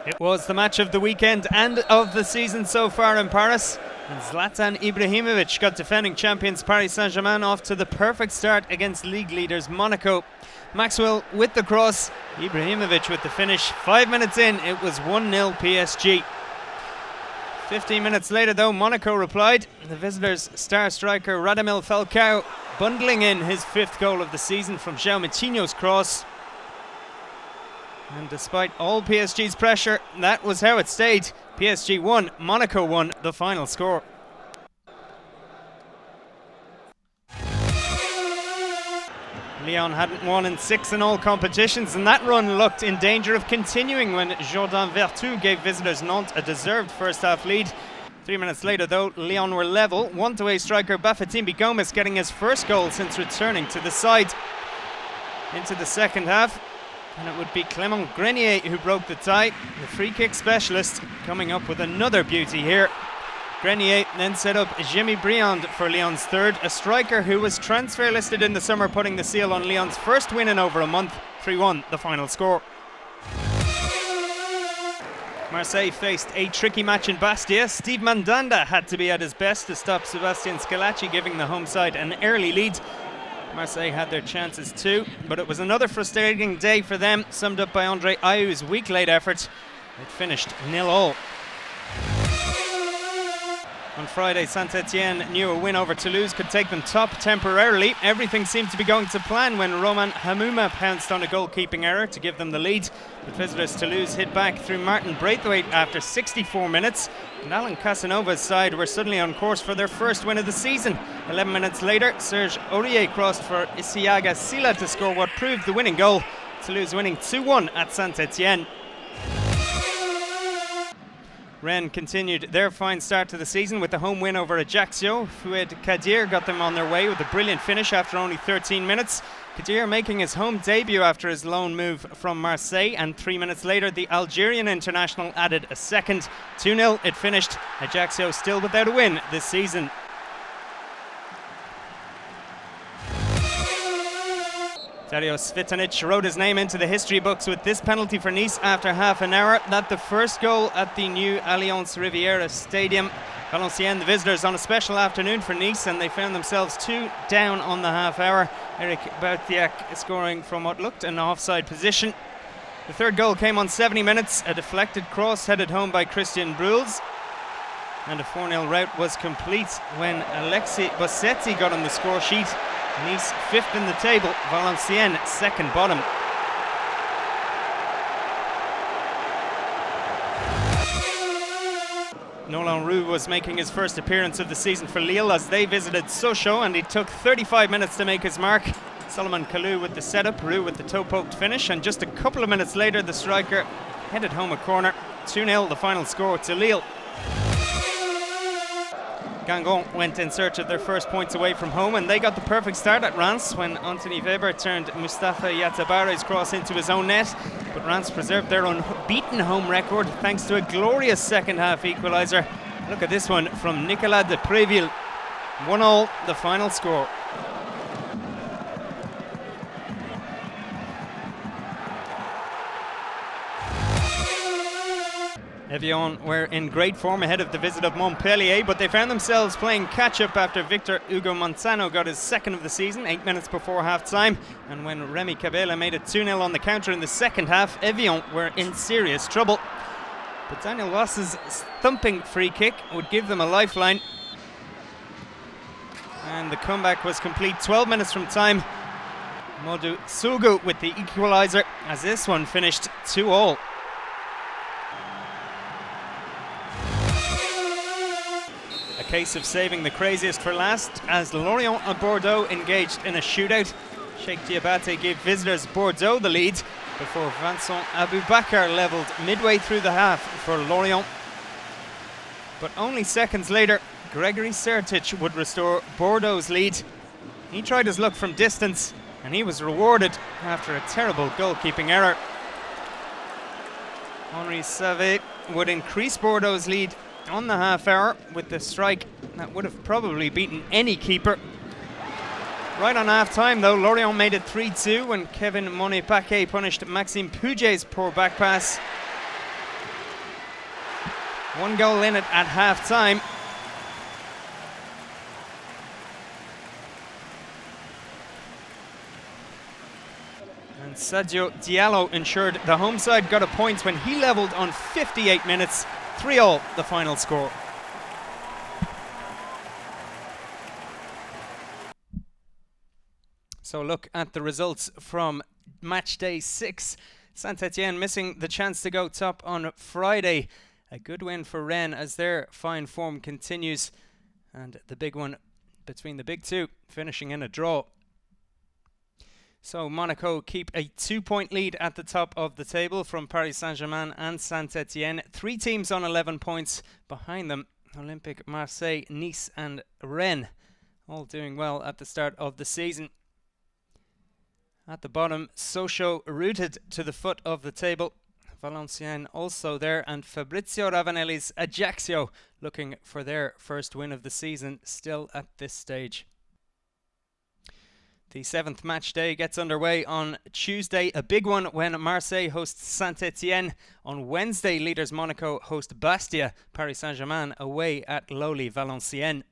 It was the match of the weekend and of the season so far in Paris. And Zlatan Ibrahimovic got defending champions Paris Saint-Germain off to the perfect start against league leaders Monaco. Maxwell with the cross, Ibrahimovic with the finish. 5 minutes in, it was 1-0 PSG. 15 minutes later though, Monaco replied. The visitors' star striker Radamel Falcao bundling in his 5th goal of the season from João Moutinho's cross. And despite all PSG's pressure, that was how it stayed. PSG won, Monaco won the final score. Lyon hadn't won in 6 in all competitions, and that run looked in danger of continuing when Jordan Vertu gave visitors Nantes a deserved first half lead. 3 minutes later though, Lyon were level. One-away striker Bafétimbi Gomis getting his first goal since returning to the side. Into the second half, and it would be Clément Grenier who broke the tie, the free kick specialist, coming up with another beauty here. Grenier then set up Jimmy Briand for Lyon's third, a striker who was transfer listed in the summer, putting the seal on Lyon's first win in over a month. 3-1 the final score. Marseille faced a tricky match in Bastia. Steve Mandanda had to be at his best to stop Sebastian Scalacci, giving the home side an early lead. Marseille had their chances too, but it was another frustrating day for them, summed up by Andre Ayew's weak late effort. It finished 0-0. On Friday, Saint-Etienne knew a win over Toulouse could take them top temporarily. Everything seemed to be going to plan when Romain HAMOUMA pounced on a goalkeeping error to give them the lead. But visitors Toulouse hit back through Martin Braithwaite after 64 minutes. And Alan Casanova's side were suddenly on course for their first win of the season. 11 minutes later, Serge Aurier crossed for Issiaga SYLLA to score what proved the winning goal. Toulouse winning 2-1 at Saint-Etienne. Rennes continued their fine start to the season with a home win over Ajaccio. Fouad Kadir got them on their way with a brilliant finish after only 13 minutes. Kadir making his home debut after his loan move from Marseille, and 3 minutes later the Algerian international added a second. 2-0 it finished. Ajaccio still without a win this season. Dario Svitanic wrote his name into the history books with this penalty for Nice after half an hour. That the first goal at the new Allianz Riviera Stadium. Valenciennes, the visitors, on a special afternoon for Nice, and they found themselves 2 down on the half hour. Eric Bautiak scoring from what looked an offside position. The third goal came on 70 minutes, a deflected cross headed home by Christian Bruls. And a 4-0 rout was complete when Alexis Bossetti got on the score sheet. Nice 5th in the table, Valenciennes 2nd bottom. Nolan Roux was making his first appearance of the season for Lille as they visited Sochaux, and he took 35 minutes to make his mark. Solomon Kalou with the setup, Roux with the toe-poked finish, and just a couple of minutes later the striker headed home a corner. 2-0 the final score to Lille. Guingamp went in search of their first points away from home, and they got the perfect start at Reims when Anthony Weber turned Mustafa Yatabare's cross into his own net. But Reims preserved their unbeaten home record thanks to a glorious second half equaliser. Look at this one from Nicolas de Préville. 1-1 the final score. Evian were in great form ahead of the visit of Montpellier, but they found themselves playing catch-up after Victor Hugo Manzano got his second of the season 8 minutes before half-time. And when Remy Cabela made it 2-0 on the counter in the second half, Evian were in serious trouble. But Daniel Wass's thumping free kick would give them a lifeline. And the comeback was complete 12 minutes from time. Modou Sougou with the equaliser as this one finished 2-2. Case of saving the craziest for last as Lorient and Bordeaux engaged in a shootout. Sheikh Diabate gave visitors Bordeaux the lead before Vincent Aboubakar levelled midway through the half for Lorient. But only seconds later, Gregory Sertic would restore Bordeaux's lead. He tried his luck from distance and he was rewarded after a terrible goalkeeping error. Henri Savet would increase Bordeaux's lead on the half hour with the strike that would have probably beaten any keeper. Right on half time though, Lorient made it 3-2 when Kevin Monet-Paquet punished Maxime Puget's poor back pass. 1 goal in it at half-time. And Sadio Diallo ensured the home side got a point when he levelled on 58 minutes. 3-3 the final score. So look at the results from match day 6. Saint-Etienne missing the chance to go top on Friday. A good win for Rennes as their fine form continues. And the big one between the big two, finishing in a draw. So Monaco keep a 2-point lead at the top of the table from Paris Saint-Germain and Saint-Etienne. 3 teams on 11 points behind them. Olympique, Marseille, Nice and Rennes all doing well at the start of the season. At the bottom, Sochaux rooted to the foot of the table. Valenciennes also there, and Fabrizio Ravanelli's Ajaccio looking for their first win of the season still at this stage. The 7th match day gets underway on Tuesday, a big one when Marseille hosts Saint-Etienne. On Wednesday, leaders Monaco host Bastia, Paris Saint-Germain away at lowly Valenciennes.